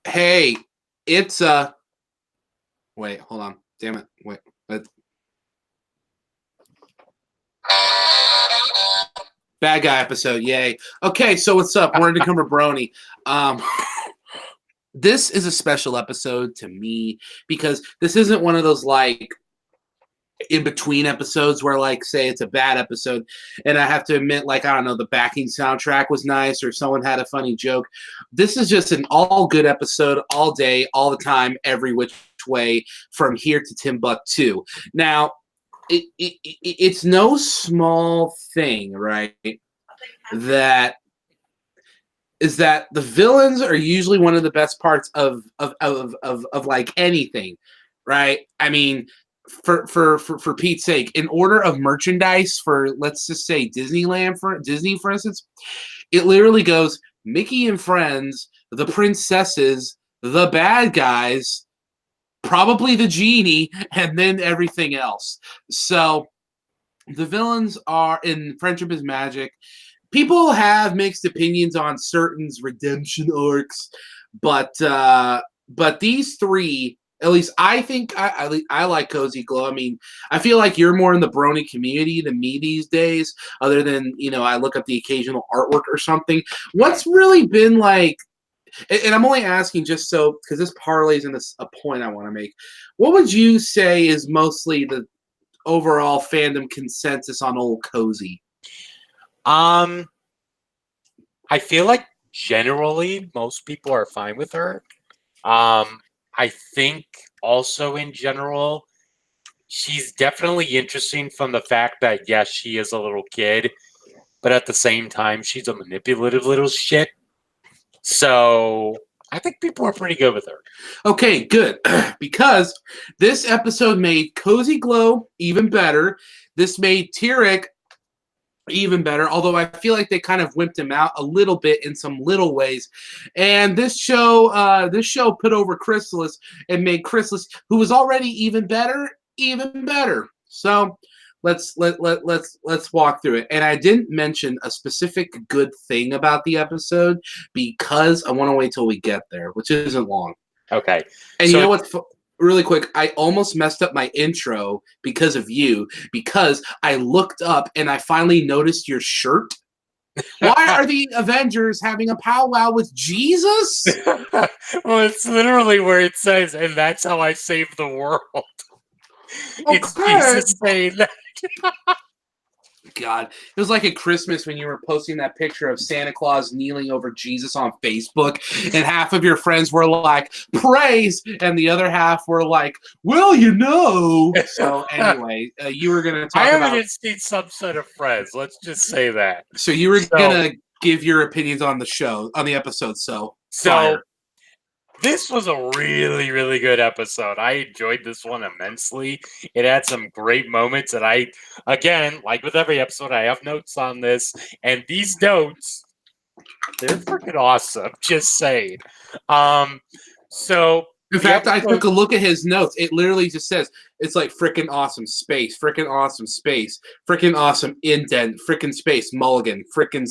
Hey, it's wait, hold on. Damn it. Wait. Let Bad guy episode. Yay. Okay, so what's up? We're Undercoverbrony. Um this is a special episode to me because this isn't one of those like in between episodes where like say it's a bad episode and I have to admit like I don't know the backing soundtrack was nice or someone had a funny joke. This is just an all good episode all day, all the time, every which way from here to Timbuktu. Now, it's no small thing, right? That is that the villains are usually one of the best parts of like anything, right? I mean, for Pete's sake, in order of merchandise for let's just say Disneyland for Disney, for instance, it literally goes Mickey and Friends, the princesses, the bad guys, probably the genie, and then everything else. So the villains are in Friendship is Magic. People have mixed opinions on certain redemption arcs, but these three, at least I think I like Cozy Glow. I mean, I feel like you're more in the Brony community than me these days. Other than I look up the occasional artwork or something. What's really been like? And I'm only asking just so because this parlays in a point I want to make. What would you say is mostly the overall fandom consensus on old Cozy? Um, I feel like generally most people are fine with her. I think also in general, she's definitely interesting from the fact that yes, she is a little kid, but at the same time, she's a manipulative little shit. So I think people are pretty good with her. Okay, good. Because this episode made Cozy Glow even better. This made Tyrek even better, although I feel like they kind of wimped him out a little bit in some little ways. And this show put over Chrysalis and made Chrysalis, who was already even better, even better. So let's walk through it. And I didn't mention a specific good thing about the episode because I want to wait till we get there, which isn't long. Okay. And so, you know what's really quick? I almost messed up my intro because of you, because I looked up and I finally noticed your shirt. Why are the Avengers having a powwow with Jesus? Well, it's literally where it says, and that's how I save the world. Okay. It's Jesus saying that. God, it was like at Christmas when you were posting that picture of Santa Claus kneeling over Jesus on Facebook, and half of your friends were like, praise, and the other half were like, well, you know. So anyway, you were going to talk about... I have an instant subset of friends, let's just say that. So you were going to give your opinions on the show, on the episode, so fire. This was a really, really good episode. I enjoyed this one immensely. It had some great moments, and I, again, like with every episode, I have notes on this, and these notes, they're freaking awesome. Just saying. So in fact, I took a look at his notes. It literally just says it's like freaking awesome space, freaking awesome space, freaking awesome indent, freaking space mulligan, freaking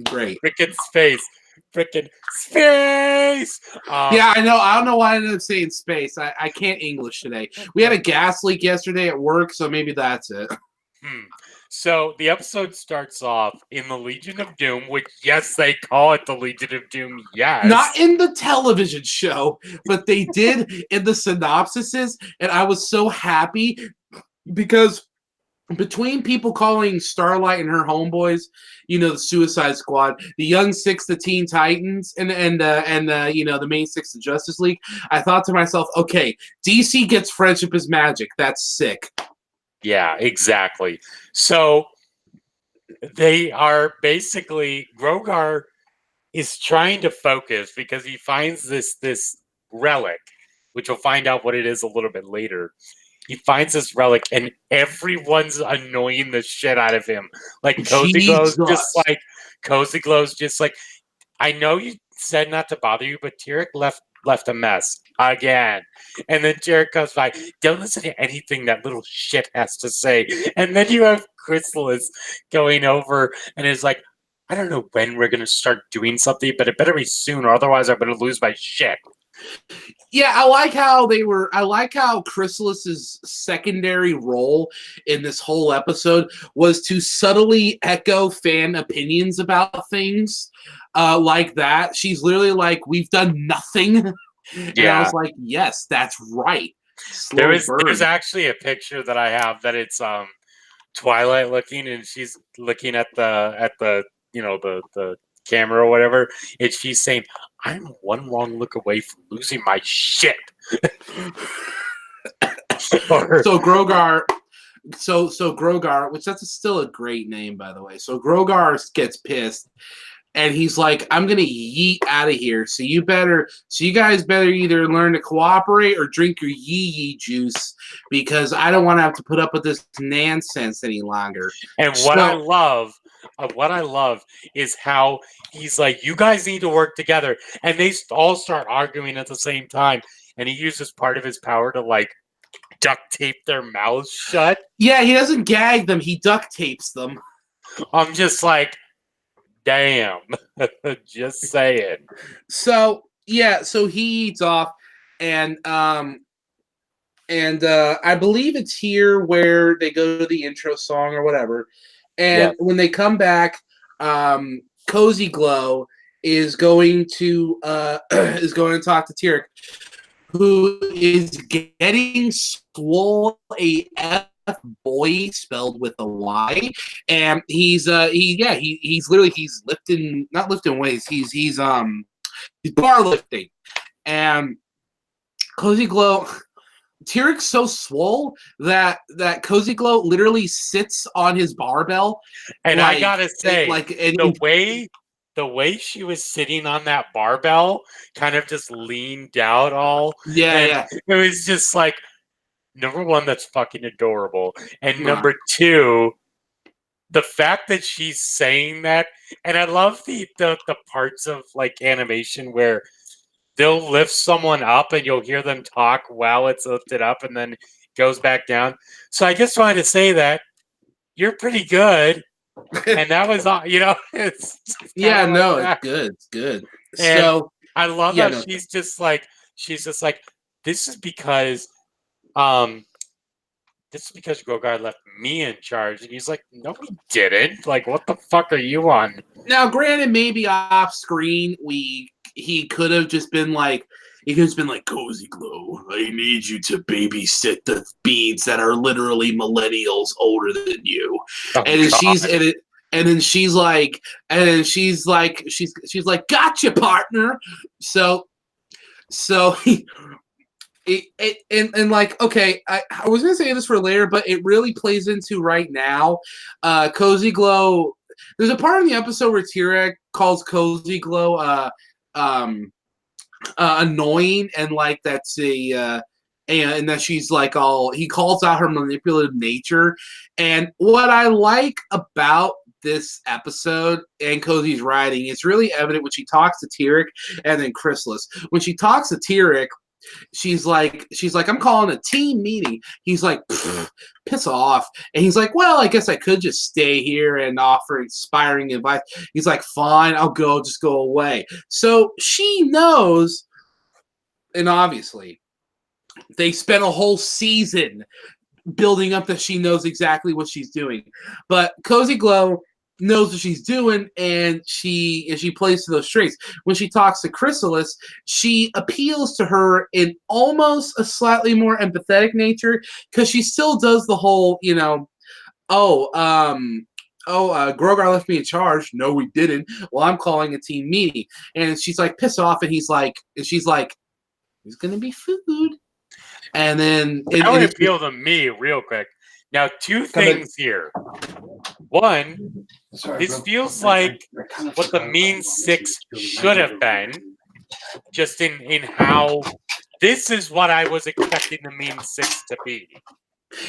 great, freaking space. Freaking space! Yeah, I know. I don't know why I ended up saying space. I can't English today. We had a gas leak yesterday at work, so maybe that's it. So the episode starts off in the Legion of Doom, which, yes, they call it the Legion of Doom, yes. Not in the television show, but they did in the synopsises, and I was so happy because between people calling Starlight and her homeboys, the Suicide Squad, the Young Six, the Teen Titans, and the main six, the Justice League, I thought to myself, okay, DC gets Friendship is Magic. That's sick. Yeah, exactly. So they are basically, Grogar is trying to focus because he finds this relic, which we'll find out what it is a little bit later. He finds this relic, and everyone's annoying the shit out of him. Like Cozy Glow's just like, I know you said not to bother you, but Tyrek left a mess again. And then Tyrek goes by, don't listen to anything that little shit has to say. And then you have Chrysalis going over and is like, I don't know when we're gonna start doing something, but it better be soon, or otherwise I'm gonna lose my shit. Yeah, I like how I like how Chrysalis's secondary role in this whole episode was to subtly echo fan opinions about things like that. She's literally like, "We've done nothing," and I was Yeah. like, "Yes, that's right." Slow There's burn. actually a picture that I have that it's Twilight looking, and she's looking at the the camera or whatever, and she's saying, "I'm one wrong look away from losing my shit." Or So Grogar, so Grogar, which that's still a great name by the way. So Grogar gets pissed and he's like, "I'm gonna yeet out of here. So you guys better either learn to cooperate or drink your yee juice because I don't want to have to put up with this nonsense any longer." and So what I love is how he's like, "You guys need to work together," and they all start arguing at the same time, and he uses part of his power to like duct tape their mouths shut. yeah, he doesn't gag them; he duct tapes them. I'm just like, damn, just saying. So yeah, so he eats off, and I believe it's here where they go to the intro song or whatever. And Yes. when they come back, Cozy Glow is going to is going to talk to Tyrek, who is getting swole AF boy spelled with a Y, and he's literally he's lifting not lifting weights he's bar lifting, and Cozy Glow. Tyrek's so swole that Cozy Glow literally sits on his barbell, And I gotta say, and the way she was sitting on that barbell, kind of just leaned out all, and yeah. it was just like, number one, that's fucking adorable, and Nah. number two, the fact that she's saying that, and I love the parts of like animation where they'll lift someone up and you'll hear them talk while it's lifted up and then goes back down. So I just wanted to say that you're pretty good. And that was all, it's kind Yeah, of like no, it's that. good. It's good. And So I love yeah, how no. she's just like, this is because um Grogar left me in charge. And he's like, no, he didn't. Like, what the fuck are you on? Now, granted, maybe off screen, he could have just been like, "Cozy Glow, I need you to babysit the beads that are literally millennials older than you," Oh and then she's god. in it. And then she's like, "Gotcha, partner." So and like, okay, I was gonna say this for later, but it really plays into right now. Cozy Glow. There's a part in the episode where Tyrek calls Cozy Glow annoying, and like that's and that she's like all he calls out her manipulative nature. And what I like about this episode and Cozy's writing, it's really evident when she talks to Tyrek and then Chrysalis. When she talks to Tyrek, she's like, "I'm calling a team meeting." He's like, "Piss off." And he's like, "Well, I guess I could just stay here and offer inspiring advice." He's like, "Fine, I'll go, just go away." So she knows, and obviously they spent a whole season building up that she knows exactly what she's doing. But Cozy Glow knows what she's doing, and she plays to those strengths. When she talks to Chrysalis, she appeals to her in almost a slightly more empathetic nature because she still does the whole, Grogar left me in charge. No, we didn't. Well, I'm calling a team meeting, and she's like, "Piss off," and she's like, "There's gonna be food." And then That would appeal to me real quick. Now, two things here. One, this feels like what the Mean Six should have been, just in how this is what I was expecting the Mean Six to be.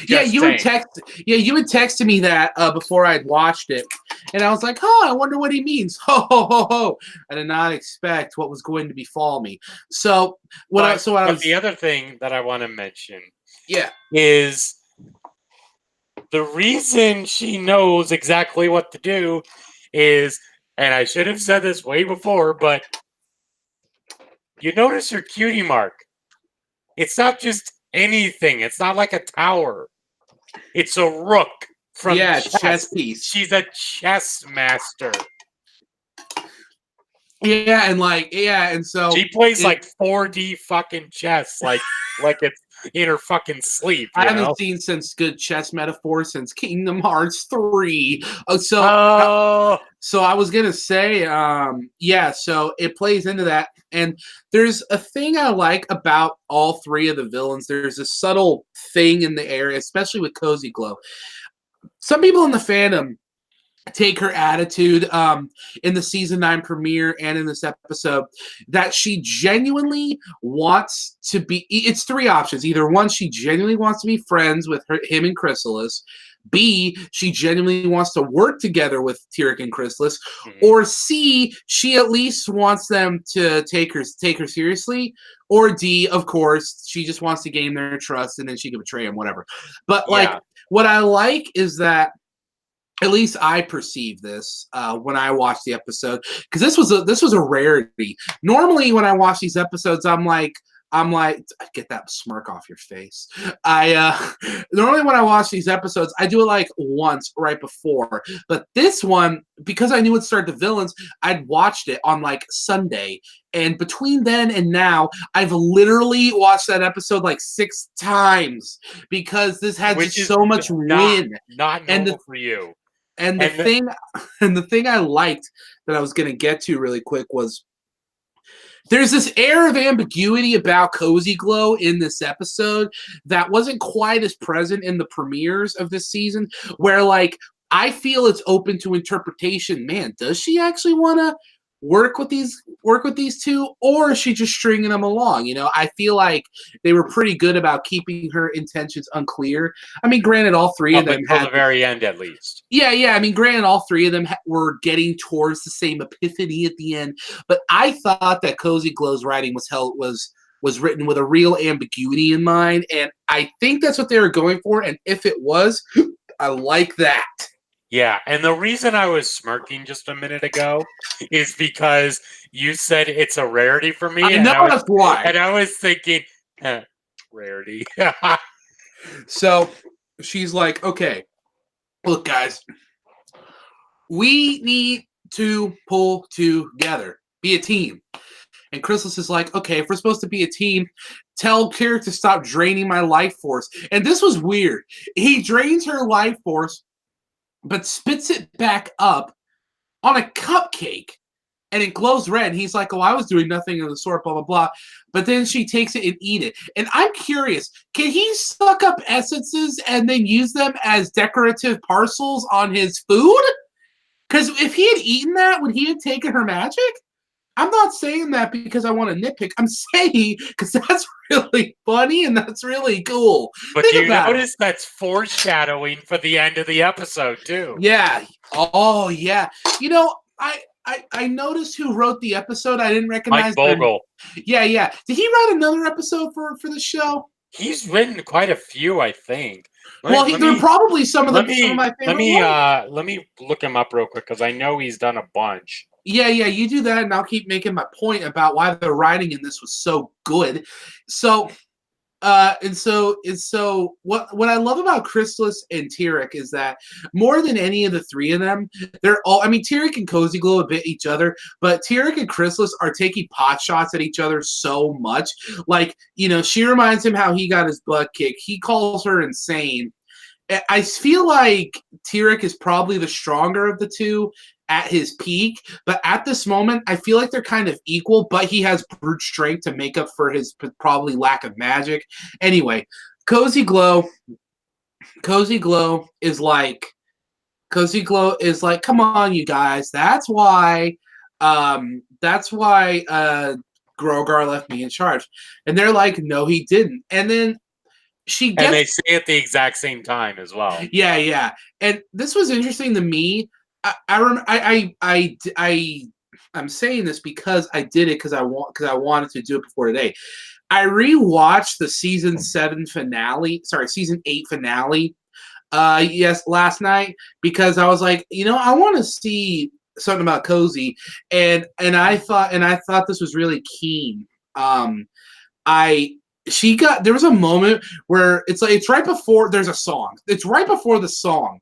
You had texted me that before I'd watched it, and I was like, "Oh, I wonder what he means." Ho ho ho ho! I did not expect what was going to befall me. So the other thing that I want to mention, yeah, is the reason she knows exactly what to do is and I should have said this way before, but you notice her cutie mark. It's not just anything. It's not like a tower. It's a rook from chess piece. She's a chess master. Yeah, and so she plays like 4D fucking chess, like it's in her fucking sleep. I haven't seen since good chess metaphor since Kingdom Hearts 3. So I was gonna say, so it plays into that, and there's a thing I like about all three of the villains. There's a subtle thing in the area, especially with Cozy Glow. Some people in the fandom take her attitude in the season 9 premiere and in this episode that she genuinely wants to be. It's three options. Either one, she genuinely wants to be friends with him and Chrysalis. B, she genuinely wants to work together with Tyrek and Chrysalis. Or C, she at least wants them to take her seriously. Or D, of course, she just wants to gain their trust and then she can betray him, whatever. But what I like is that, at least I perceive this when I watch the episode, because this was a rarity. Normally, when I watch these episodes, I'm like, get that smirk off your face. Normally when I watch these episodes, I do it like once right before. But this one, because I knew it started the villains, I'd watched it on like Sunday. And between then and now, I've literally watched that episode like 6 times because this had just so much win. Not normal for you. And the thing I liked that I was going to get to really quick was there's this air of ambiguity about Cozy Glow in this episode that wasn't quite as present in the premieres of this season, where like I feel it's open to interpretation. Man, does she actually want to work with these two, or is she just stringing them along? You know, I feel like they were pretty good about keeping her intentions unclear. I mean, granted, all three of them until the very end, at least. Yeah. I mean, granted, all three of them were getting towards the same epiphany at the end. But I thought that Cozy Glow's writing was written with a real ambiguity in mind, and I think that's what they were going for. And if it was, I like that. Yeah, and the reason I was smirking just a minute ago is because you said it's a rarity for me. I know that's why. And I was thinking, rarity. So she's like, okay, look, guys, we need to pull together, be a team. And Chrysalis is like, okay, if we're supposed to be a team, tell Tyrek to stop draining my life force. And this was weird. He drains her life force, but spits it back up on a cupcake, and it glows red. And he's like, oh, I was doing nothing of the sort, blah, blah, blah. But then she takes it and eat it. And I'm curious, can he suck up essences and then use them as decorative parcels on his food? Because if he had eaten that, would he have taken her magic? I'm not saying that because I want to nitpick. I'm saying because that's really funny and that's really cool. But you notice that's foreshadowing for the end of the episode, too. Yeah. Oh, yeah. You know, I noticed who wrote the episode. I didn't recognize Mike Vogel. Yeah. Did he write another episode for the show? He's written quite a few, I think. They're probably some of my favorite ones. Let me look him up real quick because I know he's done a bunch. Yeah, you do that, and I'll keep making my point about why the writing in this was so good. So, what I love about Chrysalis and Tyrek is that more than any of the three of them, they're all. I mean, Tyrek and Cozy Glow a bit each other, but Tyrek and Chrysalis are taking pot shots at each other so much. Like, you know, she reminds him how he got his butt kicked. He calls her insane. I feel like Tyrek is probably the stronger of the two at his peak, but at this moment, I feel like they're kind of equal, but he has brute strength to make up for his probably lack of magic. Anyway, Cozy Glow is like, come on, you guys. That's why Grogar left me in charge. And they're like, no, he didn't. And then and they say it at the exact same time as well. Yeah. And this was interesting to me. I'm saying this because I did it because I wanted to do it before today. I rewatched the season 8 finale last night because I was like, you know, I want to see something about cozy, and I thought this was really keen. There was a moment where it's right before there's a song. It's right before the song,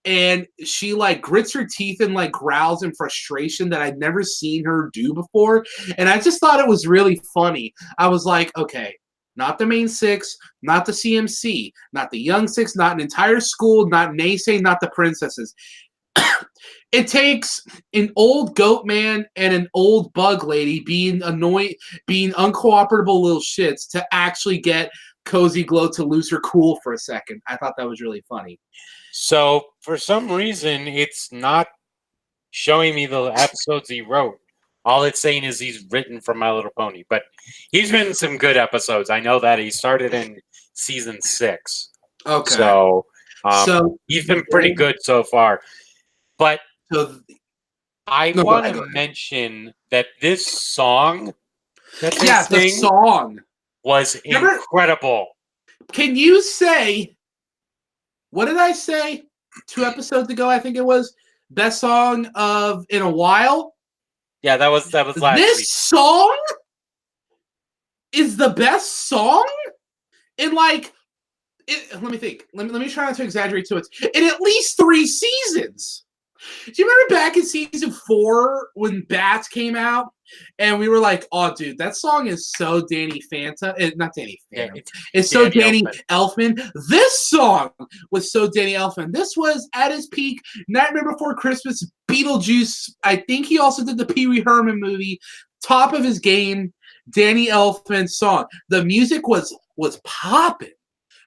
and she like grits her teeth and like growls in frustration that I'd never seen her do before, and I just thought it was really funny. I was like, okay, not the main six, not the CMC, not the young six, not an entire school, not Naysay, not the princesses. It takes an old goat man and an old bug lady being annoying, being uncooperative little shits to actually get Cozy Glow to lose her cool for a second. I thought that was really funny. So for some reason, it's not showing me the episodes he wrote. All it's saying is he's written for My Little Pony, but he's written some good episodes. I know that he started in season 6. Okay. So he's been pretty good so far. But I want to mention that this song that they sing the song was incredible. Can you say, what did I say 2 episodes ago? I think it was best song of in a while. Yeah, that was last week. This song is the best song in like. Let me think. Let me try not to exaggerate to it. In at least 3 seasons. Do you remember back in season 4 when Bats came out, and we were like, "Oh, dude, that song is so Danny Phantom." Not Danny Phantom. It's so Danny Elfman. This song was so Danny Elfman. This was at his peak. Nightmare Before Christmas, Beetlejuice. I think he also did the Pee Wee Herman movie. Top of his game. Danny Elfman song. The music was popping.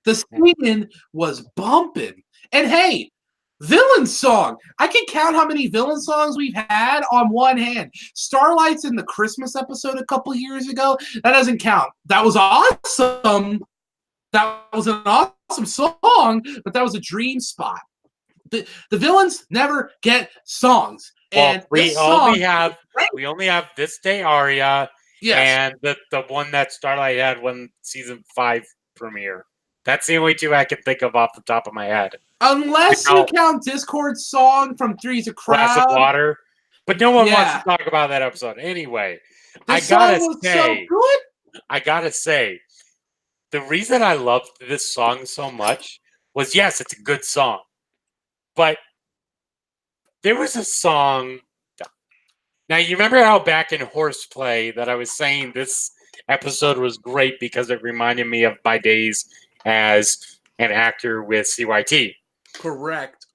The singing was bumping. And hey, villain song. I can count how many villain songs we've had on one hand. Starlight's in the Christmas episode a couple years ago. That doesn't count. That was awesome. That was an awesome song, but that was a dream spot. The villains never get songs. Well, and we only have This Day Aria, and the one that Starlight had when season 5 premiere. That's the only 2 I can think of off the top of my head. Unless you count Discord's song from Three's a Crowd. Glass of Water. But no one wants to talk about that episode. Anyway, I gotta say, the reason I loved this song so much was, yes, it's a good song. But there was a song. Now, you remember how back in Horseplay that I was saying this episode was great because it reminded me of my days as an actor with CYT. Correct.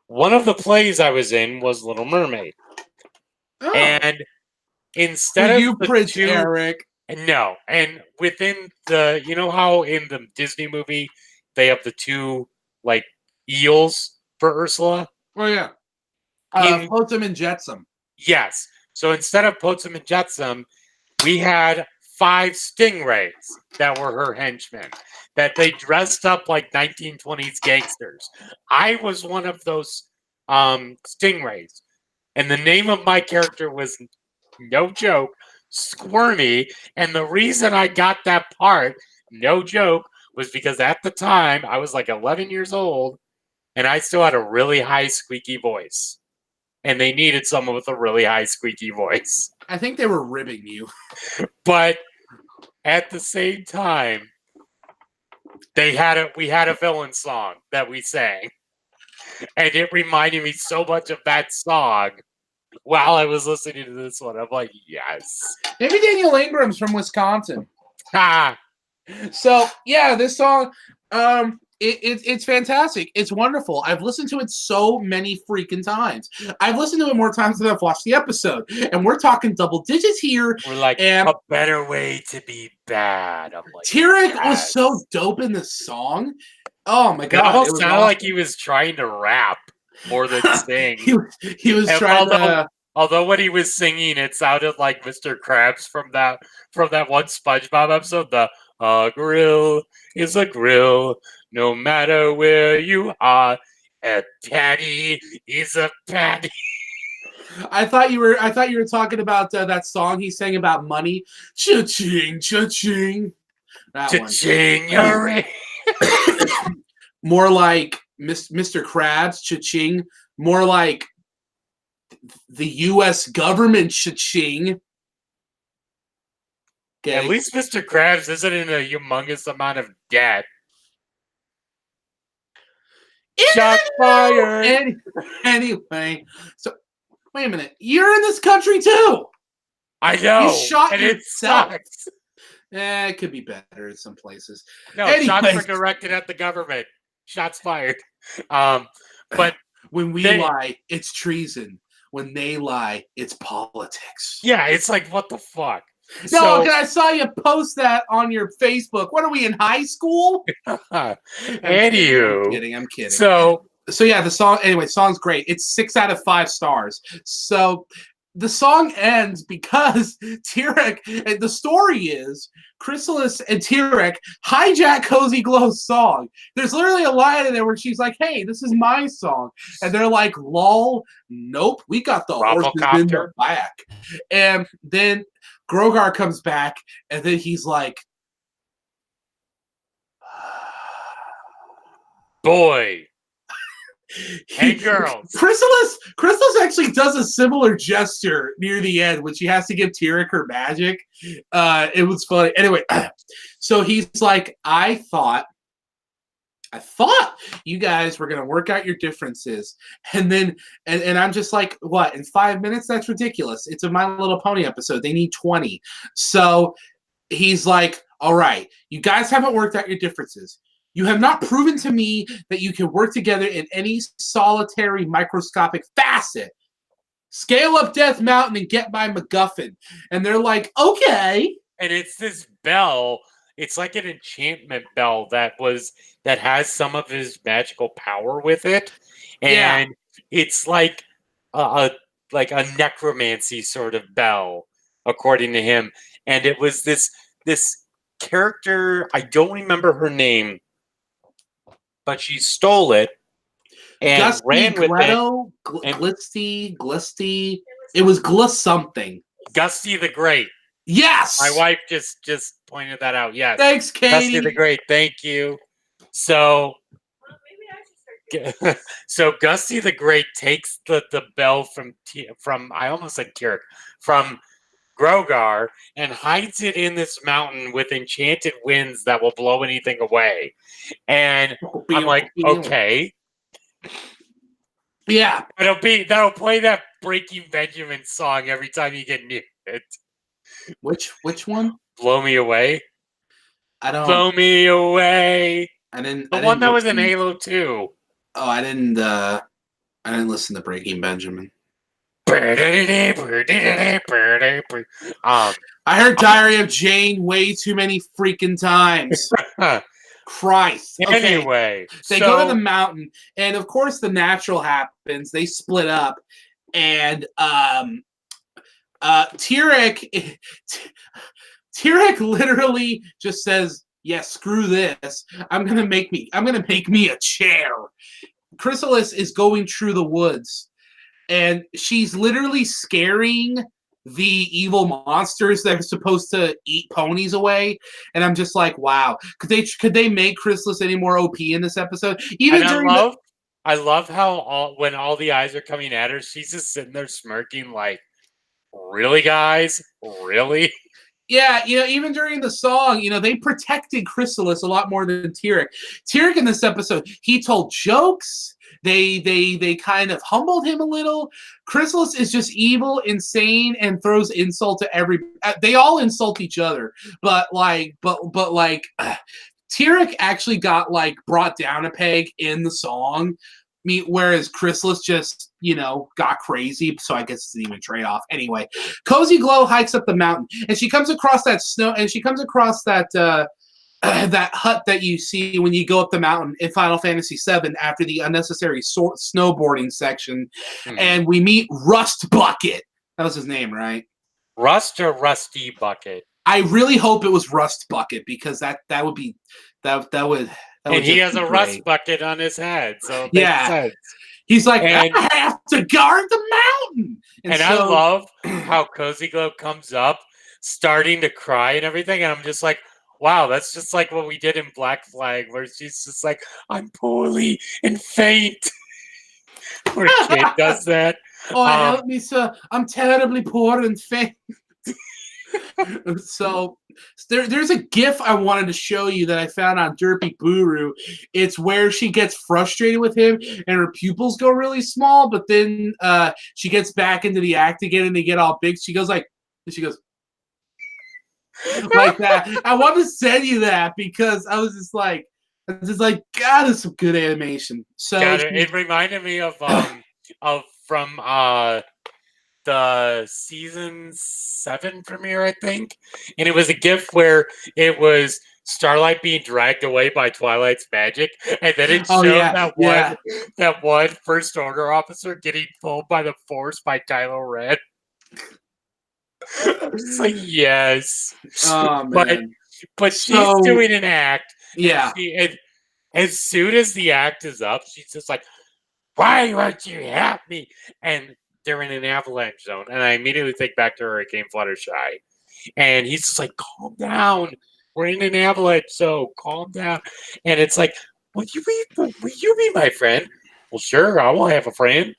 One of the plays I was in was Little Mermaid. Oh. And instead of Prince Eric. No. And within the, you know how in the Disney movie they have the 2 like eels for Ursula? Oh yeah. Flotsam and Jetsam. Yes. So instead of Flotsam and Jetsam, we had 5 stingrays that were her henchmen, that they dressed up like 1920s gangsters. I was one of those stingrays. And the name of my character was, no joke, Squirmy. And the reason I got that part, no joke, was because at the time I was like 11 years old and I still had a really high squeaky voice. And they needed someone with a really high squeaky voice. I think they were ribbing you. But at the same time, we had a villain song that we sang. And it reminded me so much of that song while I was listening to this one. I'm like, yes. Maybe Daniel Ingram's from Wisconsin. Ha! So, yeah, this song, it's fantastic. It's wonderful. I've listened to it so many freaking times. I've listened to it more times than I've watched the episode. And we're talking double digits here. We're like, a better way to be bad. I'm like, Tyrek was so dope in this song. Oh, my God. It almost sounded like he was trying to rap more than sing. he was trying to... Although when he was singing, it sounded like Mr. Krabs from that one SpongeBob episode. A grill is a grill, no matter where you are. A patty is a patty. I thought you were talking about that song he sang about money. Cha-ching, cha-ching. Cha-ching, you're right. More like Mr. Krabs, cha-ching. More like the U.S. government cha-ching. Okay. At least Mr. Krabs isn't in a humongous amount of debt. Shots fired. Anyway, so wait a minute. You're in this country too. I know. You shot and yourself. It sucks. It could be better in some places. No, shots are directed at the government. Shots fired. But when we lie, it's treason. When they lie, it's politics. Yeah, it's like, what the fuck? No, I saw you post that on your Facebook. What are we in high school? Anywho, I'm kidding. So yeah, the song. Anyway, song's great. It's 6 out of 5 stars. So the song ends because Tyrek. And the story is Chrysalis and Tyrek hijack Cozy Glow's song. There's literally a line in there where she's like, "Hey, this is my song," and they're like, "Lol, nope, we got the horses in the back." And then Grogar comes back, and then he's like, "Boy, hey girls." Chrysalis actually does a similar gesture near the end when she has to give Tyrek her magic. It was funny. Anyway, so he's like, I thought you guys were gonna work out your differences, and then and I'm just like, what, in 5 minutes? That's ridiculous. It's a My Little Pony episode. They need 20. So he's like, all right, you guys haven't worked out your differences. You have not proven to me that you can work together in any solitary microscopic facet. Scale up Death Mountain and get my MacGuffin. And they're like, okay. And it's this bell. It's like an enchantment bell that has some of his magical power with it, and it's like a necromancy sort of bell, according to him. And it was this character, I don't remember her name, but she stole it and Gusty, ran with Gletto, it. Glisty. It was Gliss something. Gusty the Great. Yes! My wife just pointed that out. Yes. Thanks, Katie. Gusty the Great. Thank you. So, so Gusty the Great takes the bell from I almost said Tyrek, from Grogar, and hides it in this mountain with enchanted winds that will blow anything away. And I'm like, okay. Yeah. That'll play that Breaking Benjamin song every time you get near it. Which one? Blow Me Away. I don't. Blow Me Away. The one that was in Halo 2. Oh, I didn't listen to Breaking Benjamin. I heard Diary of Jane way too many freaking times. Christ. Okay. Anyway, they go to the mountain, and of course the natural happens. They split up, and Tyrek literally just says, "Yeah, screw this. I'm gonna make me a chair." Chrysalis is going through the woods, and she's literally scaring the evil monsters that are supposed to eat ponies away. And I'm just like, wow. Could they make Chrysalis any more OP in this episode? I love how when all the eyes are coming at her, she's just sitting there smirking like, really, guys? Really? Yeah, even during the song, they protected Chrysalis a lot more than Tyrek. Tyrek in this episode, he told jokes. They kind of humbled him a little. Chrysalis is just evil, insane, and throws insult to every. They all insult each other, but Tyrek actually got brought down a peg in the song. Whereas Chrysalis just, got crazy, so I guess it's an even trade-off. Anyway, Cozy Glow hikes up the mountain, and she comes across that that hut that you see when you go up the mountain in Final Fantasy VII after the unnecessary snowboarding section, and we meet Rust Bucket. That was his name, right? Rust or Rusty Bucket? I really hope it was Rust Bucket, because that would be that would. And he has a rust bucket on his head, so it makes sense. He's like, I have to guard the mountain. And I love how Cozy Glow comes up, starting to cry and everything, and I'm just like, wow, that's just like what we did in Black Flag, where she's just like, I'm poorly and faint. Where a kid does that. Oh, help me, sir. I'm terribly poor and faint. So there's a GIF I wanted to show you that I found on Derpy Buru. It's where she gets frustrated with him and her pupils go really small, but then she gets back into the act again and they get all big. She goes like that. I want to send you that because I was just like, God, it's some good animation. So it reminded me of from the season 7 premiere, I think, and it was a GIF where it was Starlight being dragged away by Twilight's magic, and then it showed that one First Order officer getting pulled by the Force by Kylo Ren. It's like, yes. Oh man. But she's doing an act. Yeah. And as soon as the act is up, she's just like, why won't you help me? And they're in an avalanche zone. And I immediately think back to Hurricane Fluttershy. And he's just like, calm down. We're in an avalanche zone. Calm down. And it's like, will you be my friend? Well, sure, I will have a friend.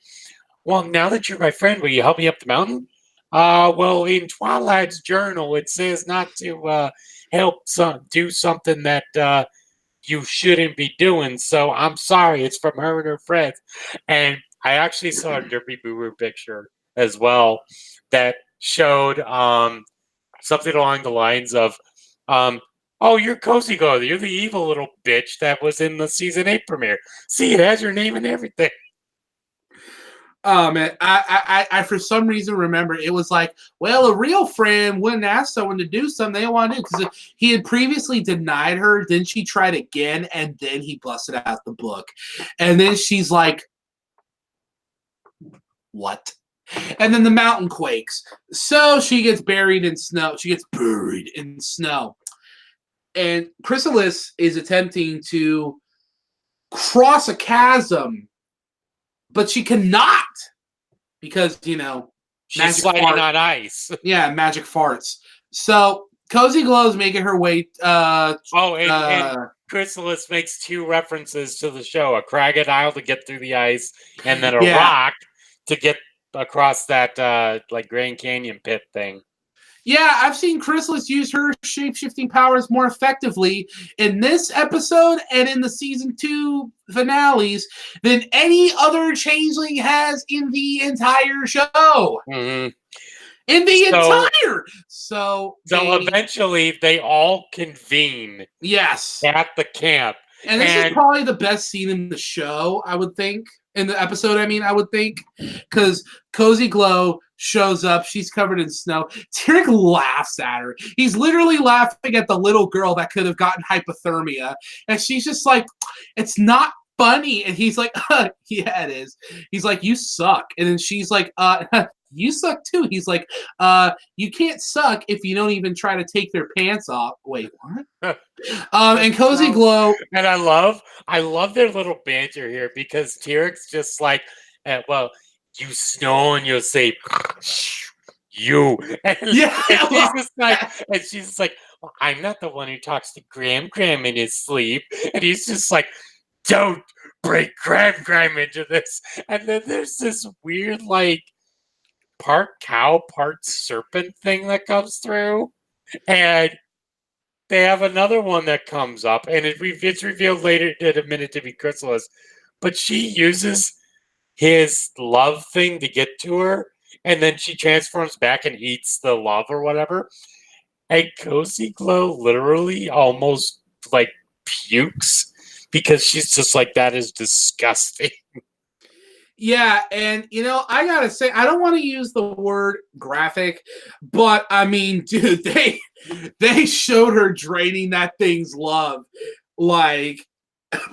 Well, now that you're my friend, will you help me up the mountain? Well, in Twilight's journal, it says not to help do something that you shouldn't be doing. So I'm sorry. It's from her and her friends. And I actually saw a Derpy Boo picture as well that showed something along the lines of, oh, you're Cozy Glow. You're the evil little bitch that was in the season 8 premiere. See, it has your name and everything. Oh man, I for some reason remember it was like, well, a real friend wouldn't ask someone to do something they don't want to do because he had previously denied her. Then she tried again, and then he busted out the book, and then she's like, "What?" And then the mountain quakes, so she gets buried in snow. She gets buried in snow, and Chrysalis is attempting to cross a chasm. But she cannot because, she's sliding on ice. Yeah, magic farts. So Cozy Glow's making her way. And Chrysalis makes 2 references to the show: a crocodile to get through the ice, and then a rock to get across that like Grand Canyon pit thing. Yeah, I've seen Chrysalis use her shape-shifting powers more effectively in this episode and in the season 2 finales than any other changeling has in the entire show. Mm-hmm. In the entire. So eventually they all convene. Yes. At the camp. And this is probably the best scene in the show, I would think. In the episode, I would think. Because Cozy Glow shows up. She's covered in snow. Tyrek laughs at her. He's literally laughing at the little girl that could have gotten hypothermia. And she's just like, it's not funny. And he's like, yeah, it is. He's like, you suck. And then she's like, you suck too. He's like, you can't suck if you don't even try to take their pants off. Wait, what? And Cozy Glow. And I love their little banter here because Tyrek's just like, well, you snow and you'll say, you. And, and she's just like, well, I'm not the one who talks to Graham in his sleep. And he's just like, don't bring Graham into this. And then there's this weird, like, part cow, part serpent thing that comes through. And they have another one that comes up, and it's revealed later in a minute to be Chrysalis. But she uses his love thing to get to her, and then she transforms back and eats the love or whatever. And Cozy Glow literally almost like pukes because she's just like, that is disgusting. Yeah, and I gotta say, I don't want to use the word graphic, but dude, they showed her draining that thing's love like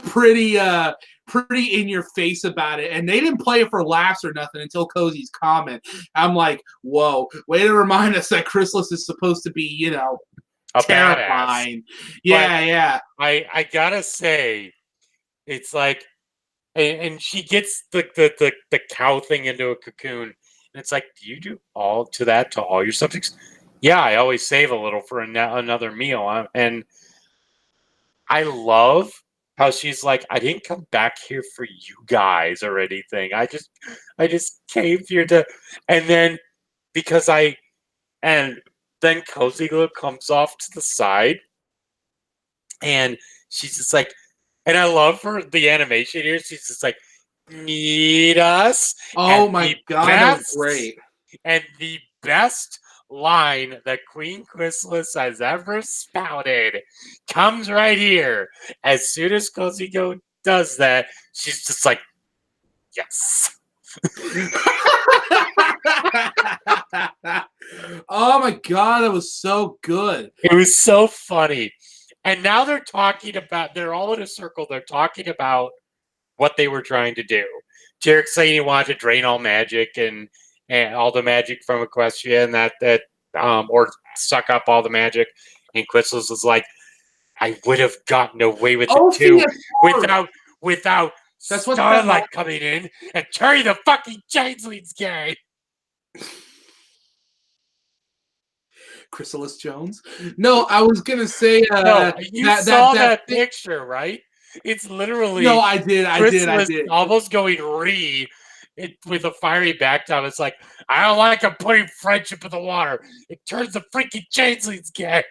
pretty in your face about it, and they didn't play it for laughs or nothing until Cozy's comment. I'm like, whoa, way to remind us that Chrysalis is supposed to be, a terrifying. Badass. Yeah. I gotta say, it's like, and she gets the cow thing into a cocoon, and it's like, do you do all your subjects? Yeah, I always save a little for another meal, and I love how she's like, I didn't come back here for you guys or anything. I just came here to, and then because and then Cozy Glue comes off to the side, and she's just like, and I love her the animation here. She's just like, need us, Oh and my god, that was great. and the best line that Queen Chrysalis has ever spouted comes right here. As soon as Cozy Go does that, she's just like, yes. Oh my god, that was so good. It was so funny. And now they're all in a circle. They're talking about what they were trying to do. Jarek saying he wanted to drain all magic and all the magic from Equestria and or suck up all the magic. And Quistles was like, I would have gotten away with it too without That's what Starlight coming in and turning the fucking changelings gay. Chrysalis Jones. No, I was gonna say no, you saw that picture, right? It's literally no, I did. almost going with a fiery backdrop. It's like, I don't like him putting friendship in the water. It turns the freaking changelings gay.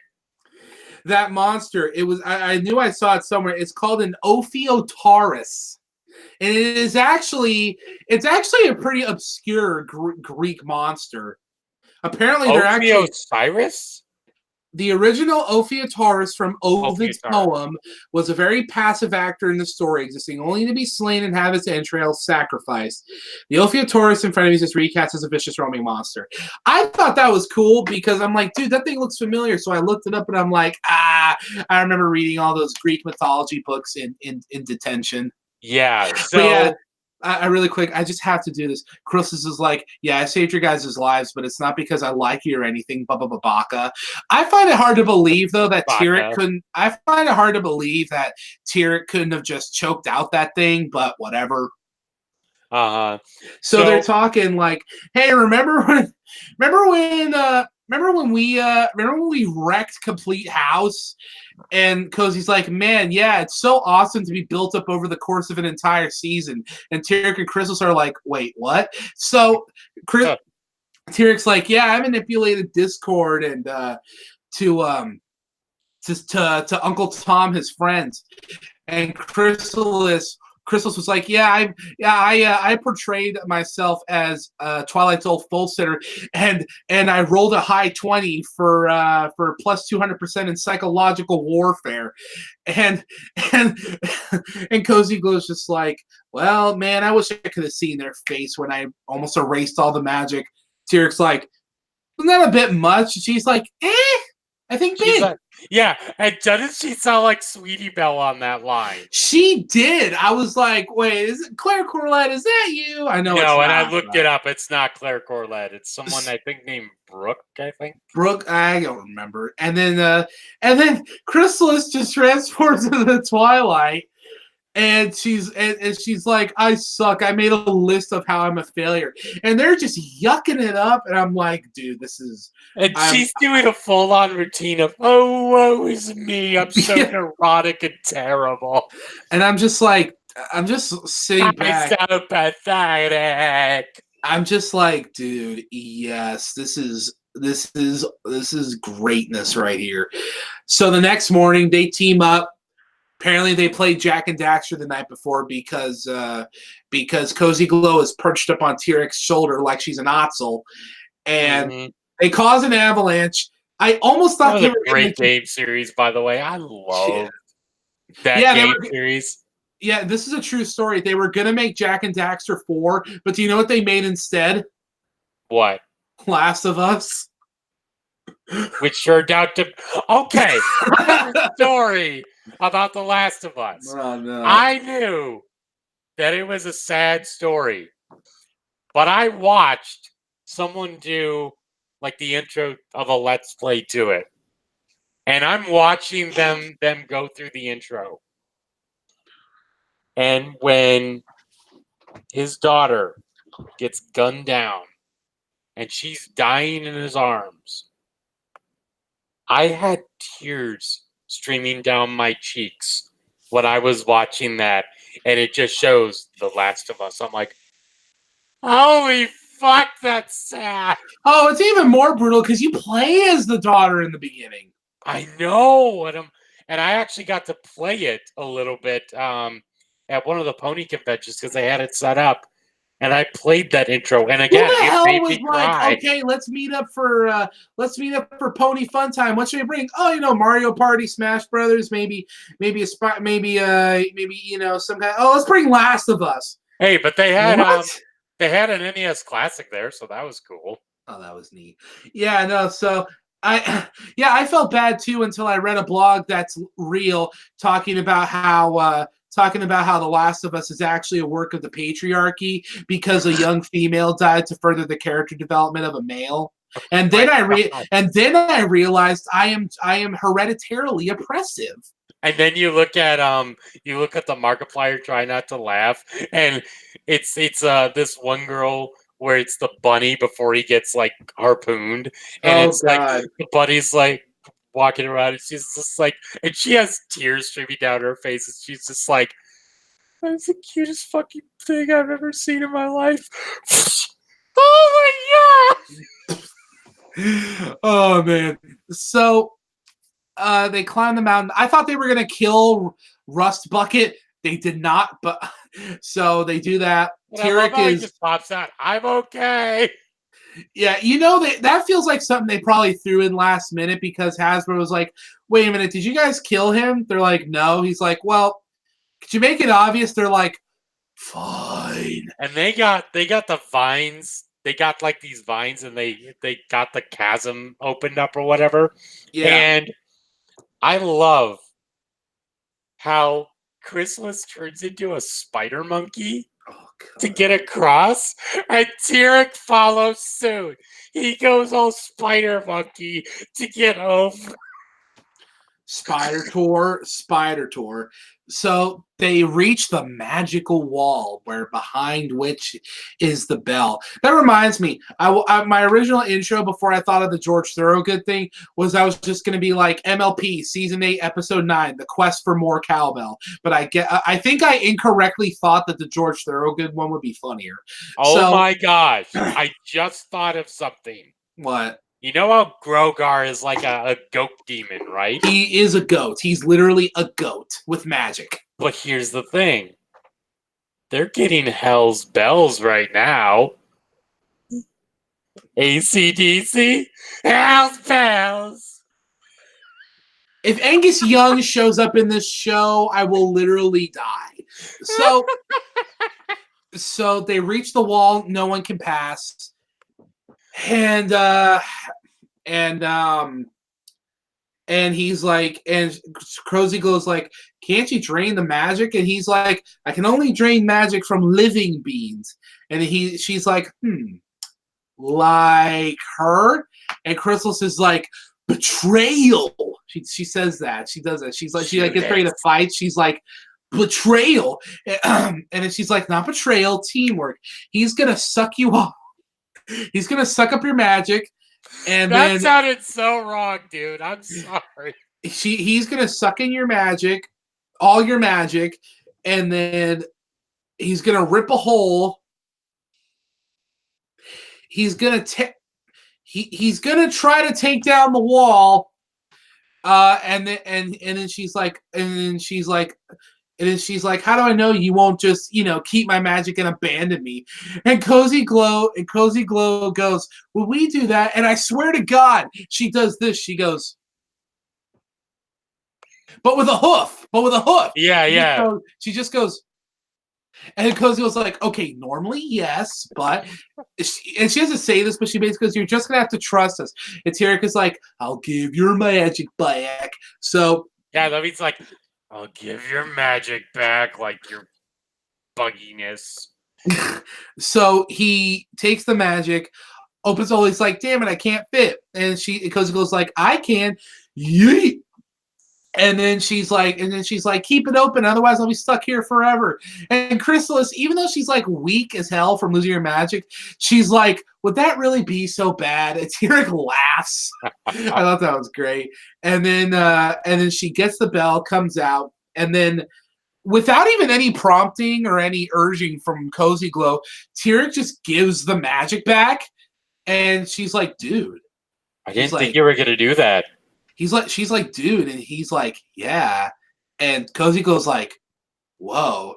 That monster. It was. I knew I saw it somewhere. It's called an Ophiotaurus, and it's actually a pretty obscure Greek monster. Apparently, they're actually Osiris? The original Ophiotaurus from Ovid's poem was a very passive actor in the story, existing only to be slain and have its entrails sacrificed. The Ophiotaurus in Frenemies is recast as a vicious roaming monster. I thought that was cool because I'm like, dude, that thing looks familiar. So I looked it up and I'm like, I remember reading all those Greek mythology books in detention. Yeah, so... But yeah, I really quick, I just have to do this. Chrysalis is like, yeah, I saved your guys' lives, but it's not because I like you or anything. Baka. I find it hard to believe though that Tyrek couldn't. I find it hard to believe that Tyrek couldn't have just choked out that thing, but whatever. So they're talking like, hey, remember when we wrecked Complete House? And Cozy's like, man, yeah, it's so awesome to be built up over the course of an entire season. And Tyrek and Chrysalis are like, wait, what? So Tyrek's like, yeah, I manipulated Discord and to Uncle Tom, his friends. And Chrysalis was like, I portrayed myself as Twilight's old full sitter, and I rolled a high 20 for plus 200% in psychological warfare, and Cozy Glow's just like, well, man, I wish I could have seen their face when I almost erased all the magic. Tyrek's like, isn't that a bit much? She's like, I think big. Like, yeah, and doesn't she sound like Sweetie Belle on that line? She did. I was like, wait, is it Claire Corlett? Is that you? I know it's not. No, and I looked it up. It's not Claire Corlett. It's someone I think named Brooke, I think. Brooke, I don't remember. And then Chrysalis just transports into the Twilight. And she's like, I suck. I made a list of how I'm a failure. And they're just yucking it up. And I'm like, dude, this is... And she's doing a full-on routine of, oh, woe is me. I'm so neurotic and terrible. And I'm just like, I'm just sitting back. I'm so pathetic. I'm just like, dude, yes, this is greatness right here. So the next morning, they team up. Apparently, they played Jack and Daxter the night before because Cozy Glow is perched up on Tyrek's shoulder like she's an Otzel, and they cause an avalanche. I almost thought that was a great game series, by the way. I love that game series. Yeah, this is a true story. They were gonna make Jack and Daxter 4, but do you know what they made instead? What? Last of Us. Which turned out to... Okay, I have a story about The Last of Us. Oh, no. I knew that it was a sad story, but I watched someone do like the intro of a Let's Play to it, and I'm watching them go through the intro. And when his daughter gets gunned down and she's dying in his arms, I had tears streaming down my cheeks when I was watching that, and it just shows The Last of Us. I'm like, holy fuck, that's sad. Oh, it's even more brutal because you play as the daughter in the beginning. I know, and I actually got to play it a little bit at one of the pony conventions because they had it set up, and I played that intro, and Who again, the it hell made was me like, cry. okay, let's meet up for Pony Fun Time. What should we bring? Oh, Mario Party, Smash Brothers, maybe some kind. Oh, let's bring Last of Us. Hey, but What? they had an NES Classic there, so that was cool. Oh, that was neat. Yeah, no. So I felt bad too until I read a blog that's real talking about how The Last of Us is actually a work of the patriarchy because a young female died to further the character development of a male. And then I realized I am hereditarily oppressive. And then you look at the Markiplier, try not to laugh, and it's this one girl where it's the bunny before he gets like harpooned, and Oh it's like God. the bunny's like walking around, and she's just like, and she has tears streaming down her face, and she's just like, that's the cutest fucking thing I've ever seen in my life. Oh my god! Oh man. So they climb the mountain. I thought they were gonna kill Rust Bucket. They did not, but so they do that. Tyrek just pops out. I'm okay. Yeah, that feels like something they probably threw in last minute because Hasbro was like, "Wait a minute, did you guys kill him?" They're like, "No." He's like, "Well, could you make it obvious?" They're like, "Fine." And they got the vines. They got like these vines, and they got the chasm opened up or whatever. Yeah. And I love how Chrysalis turns into a spider monkey to get across, and Tyrek follows suit. He goes all spider monkey to get over. Spider Tour. So they reach the magical wall where behind which is the bell. That reminds me, my original intro before I thought of the George Thorogood thing was I was just going to be like MLP Season 8, Episode 9, The Quest for More Cowbell. But I think I incorrectly thought that the George Thorogood one would be funnier. Oh my gosh. I just thought of something. What? You know how Grogar is like a goat demon, right? He is a goat. He's literally a goat with magic. But here's the thing. They're getting Hell's Bells right now. AC/DC, Hell's Bells. If Angus Young shows up in this show, I will literally die. So they reach the wall. No one can pass. And he's like, and Crozy goes like, can't you drain the magic? And he's like, I can only drain magic from living beings. And she's like, like her? And Chrysalis is like, betrayal. She says that. She does it. She gets ready to fight. She's like, betrayal. And then she's like, not betrayal, teamwork. He's gonna suck you off. He's gonna suck up your magic. And that sounded so wrong, dude. I'm sorry. He's gonna suck in your magic, all your magic, and then he's gonna rip a hole. He's gonna he's gonna try to take down the wall. And then she's like, how do I know you won't just, keep my magic and abandon me? And Cozy Glow goes, will we do that? And I swear to God, she does this. She goes, but with a hoof. Yeah. She just goes, and Cozy was like, okay, normally, yes, but, and she doesn't say this, but she basically goes, you're just going to have to trust us. And Tyrek is like, I'll give your magic back. So. Yeah, that means like, I'll give your magic back, like your bugginess. So he takes the magic, opens all. He's like, "Damn it, I can't fit." And Cozy goes like, "I can." Yeet. And then she's like, "Keep it open, otherwise I'll be stuck here forever." And Chrysalis, even though she's like weak as hell from losing her magic, she's like, "Would that really be so bad?" And Tyrek laughs. I thought that was great. And then she gets the bell, comes out, And then without even any prompting or any urging from Cozy Glow, Tira just gives the magic back. And she's like, dude. I didn't think you were going to do that. She's like, dude. And he's like, yeah. And Cozy Glow's like, whoa.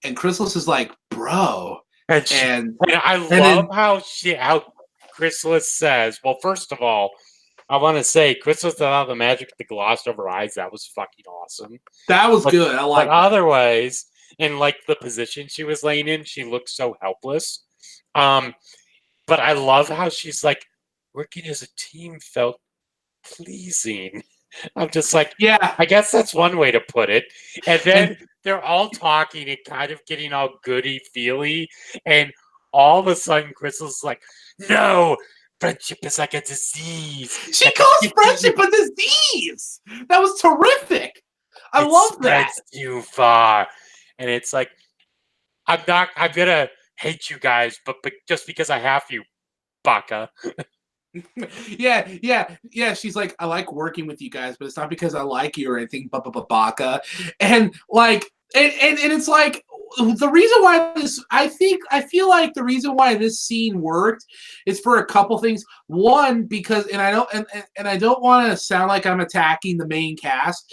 And Chrysalis is like, bro. And I love how Chrysalis says, well, first of all, I want to say Chrysalis without the magic with the glossed over eyes, that was fucking awesome. That was good. I like that. But otherwise, in like the position she was laying in, she looked so helpless. But I love how she's like, working as a team felt pleasing. I'm just like, yeah, I guess that's one way to put it. And then they're all talking and kind of getting all goody-feely. And all of a sudden, Crystal's like, no, friendship is like a disease. She calls friendship a disease. That was terrific. I love that. It's too far. And it's like, I'm going to hate you guys, but just because I have to, baka. Yeah. She's like, I like working with you guys, but it's not because I like you or anything. Baka, and like, and it's like the reason why I feel like the reason why this scene worked is for a couple things. One, because and I don't want to sound like I'm attacking the main cast,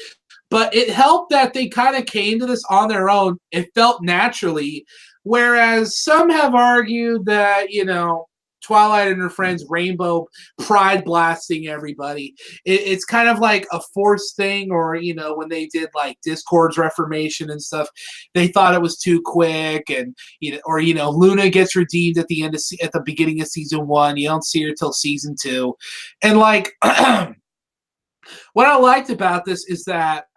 but it helped that they kind of came to this on their own. It felt naturally, whereas some have argued that Twilight and her friends Rainbow pride blasting everybody. It's kind of like a forced thing, or when they did like Discord's Reformation and stuff, they thought it was too quick, and Luna gets redeemed at the beginning of season 1. You don't see her till season 2, and like what I liked about this is that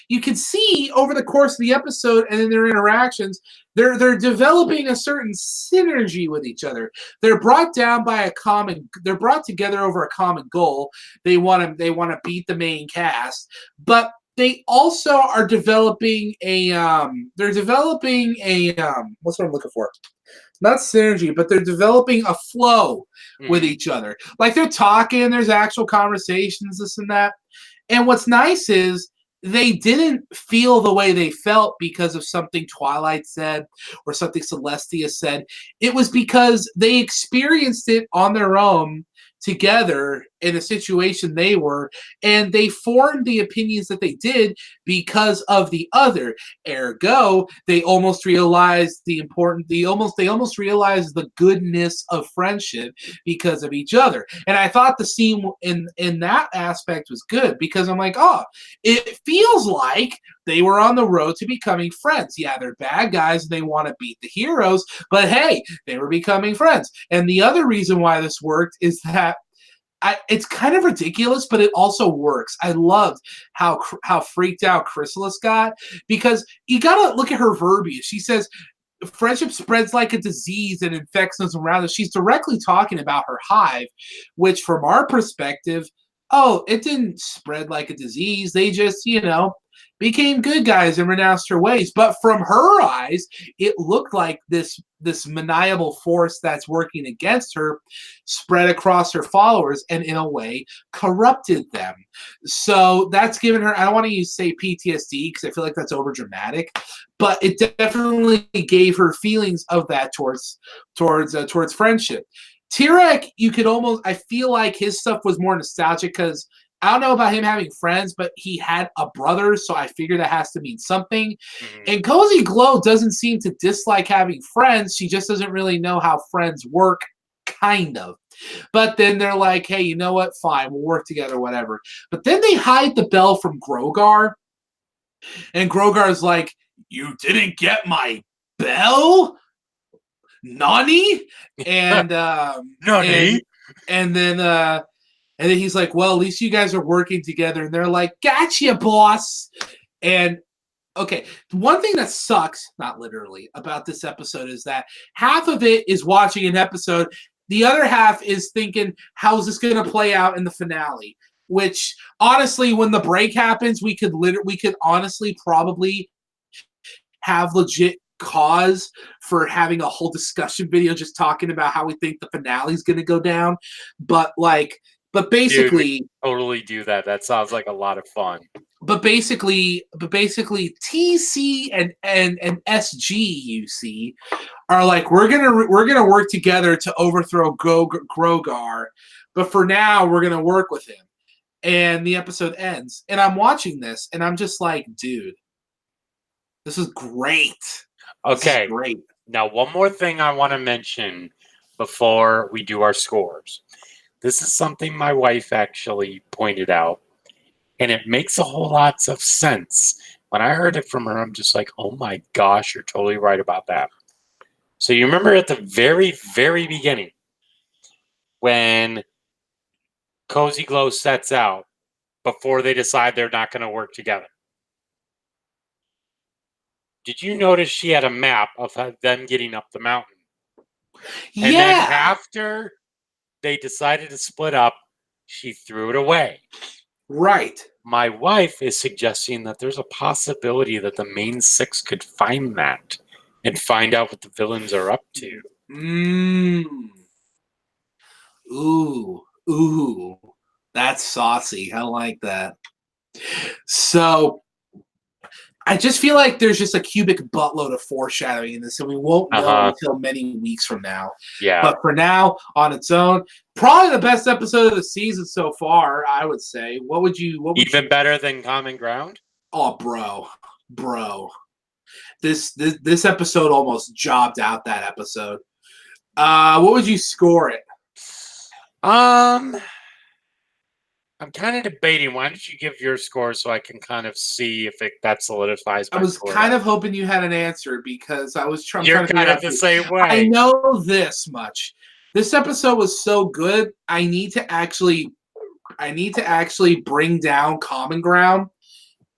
you can see over the course of the episode and in their interactions, they're developing a certain synergy with each other. They're brought together over a common goal. They want to beat the main cast, but they also are developing a what's what I'm looking for? Not synergy, but they're developing a flow with each other. Like they're talking, there's actual conversations, this and that. And what's nice is they didn't feel the way they felt because of something Twilight said or something Celestia said. It was because they experienced it on their own together in a situation they were, and they formed the opinions that they did because of the other. Ergo, they almost realized they almost realized the goodness of friendship because of each other. And I thought the scene in that aspect was good, because I'm like, oh, it feels like they were on the road to becoming friends. Yeah, they're bad guys and they want to beat the heroes, but hey, they were becoming friends. And the other reason why this worked is that it's kind of ridiculous, but it also works. I loved how freaked out Chrysalis got, because you gotta look at her verbiage. She says, friendship spreads like a disease and infects those around us. She's directly talking about her hive, which from our perspective, it didn't spread like a disease. They just, became good guys and renounced her ways. But from her eyes, it looked like this maniacal force that's working against her spread across her followers and in a way corrupted them. So that's given her, I don't want to say PTSD because I feel like that's over dramatic, but it definitely gave her feelings of that towards friendship. Tirek, I feel like his stuff was more nostalgic because I don't know about him having friends, but he had a brother, so I figure that has to mean something. And Cozy Glow doesn't seem to dislike having friends. She just doesn't really know how friends work, kind of. But then they're like, hey, you know what? Fine, we'll work together, whatever. But then they hide the bell from Grogar, and Grogar's like, you didn't get my bell? Nani? And Nani? And then he's like, well, at least you guys are working together. And they're like, gotcha, boss. And, okay, one thing that sucks, not literally, about this episode is that half of it is watching an episode. The other half is thinking, how's this going to play out in the finale? Which, honestly, when the break happens, we could honestly probably have legit cause for having a whole discussion video just talking about how we think the finale is going to go down. But, like, But Dude, we basically, totally do that. That sounds like a lot of fun. but basically, TC and SGUC are like we're gonna work together to overthrow Grogar, but for now we're gonna work with him. And the episode ends, and I'm watching this, and I'm just like, dude, this is great. This is Okay. great. Now, one more thing I want to mention before we do our scores. This is something my wife actually pointed out, and it makes a whole lot of sense. When I heard it from her, I'm just like, oh my gosh, you're totally right about that. So you remember at the very, very beginning when Cozy Glow sets out before they decide they're not going to work together. Did you notice she had a map of them getting up the mountain? And then after they decided to split up, she threw it away. Right. My wife is suggesting that there's a possibility that the main six could find that and find out what the villains are up to. Ooh. That's saucy. I like that. So I just feel like there's just a cubic buttload of foreshadowing in this, and we won't know until many weeks from now. Yeah. But for now, on its own, probably the best episode of the season so far, I would say. What would you better than Common Ground? Oh, bro. This episode almost jobbed out that episode. What would you score it? I'm kind of debating. Why don't you give your score so I can kind of see if that solidifies my I was score kind of hoping you had an answer because I was trying You're to kind of the same way. I know this much. This episode was so good. I need to actually bring down Common Ground.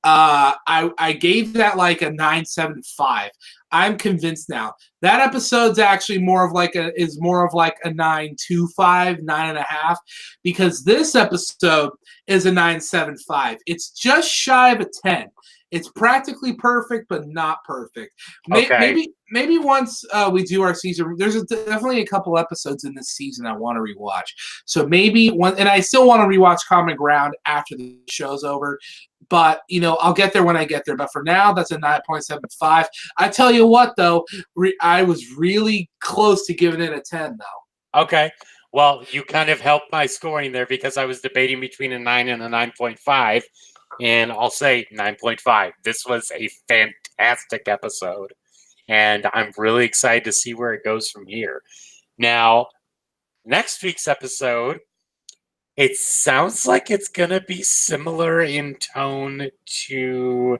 I gave that like a 9.75. I'm convinced now that episode's actually more of like a 9.25, 9.5, because this episode is a 9.75. It's just shy of a 10. It's practically perfect, but not perfect. Maybe once we do our season, there's definitely a couple episodes in this season I want to rewatch. So maybe one, and I still want to rewatch Common Ground after the show's over. But, I'll get there when I get there. But for now, that's a 9.75. I tell you what, though, I was really close to giving it a 10, though. Okay. Well, you kind of helped my scoring there because I was debating between a 9 and a 9.5. And I'll say 9.5. This was a fantastic episode. And I'm really excited to see where it goes from here. Now, next week's episode, it sounds like it's going to be similar in tone to...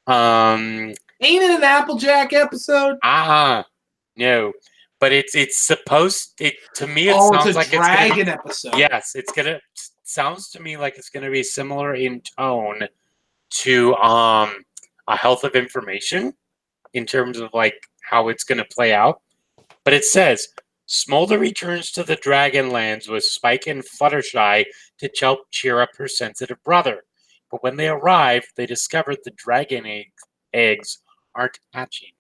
Ain't it an Applejack episode? No. But it's supposed... to me, it sounds it's like a dragon episode. Yes, sounds to me like it's going to be similar in tone to a Health of Information in terms of like how it's going to play out. But it says Smolder returns to the Dragonlands with Spike and Fluttershy to help cheer up her sensitive brother. But when they arrive, they discover the dragon eggs aren't hatching.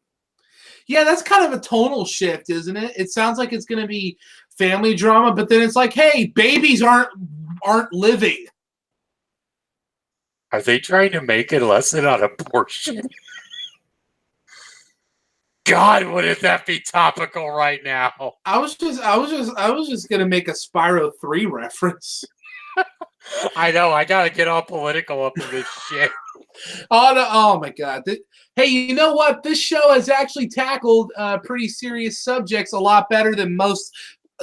Yeah, that's kind of a tonal shift, isn't it? It sounds like it's going to be family drama, but then it's like, hey, babies aren't living. Are they trying to make a lesson on abortion? God, wouldn't that be topical right now? I was just gonna make a Spyro 3 reference. I know, I gotta get all political up in this shit. Oh my god. Hey, you know what? This show has actually tackled pretty serious subjects a lot better than most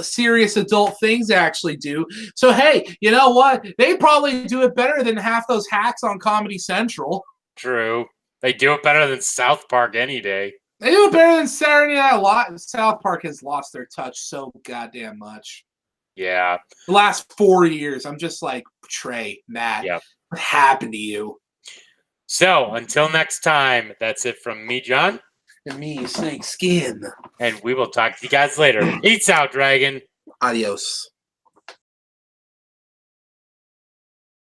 serious adult things actually do. So hey, you know what? They probably do it better than half those hacks on Comedy Central. True. They do it better than South Park any day. They do it better than Saturday Night Live. South Park has lost their touch so goddamn much. Yeah. The last 4 years, I'm just like, Trey, Matt, what happened to you? So, until next time, that's it from me, John. And me, Snake Skin. And we will talk to you guys later. Peace out, Dragon. Adios.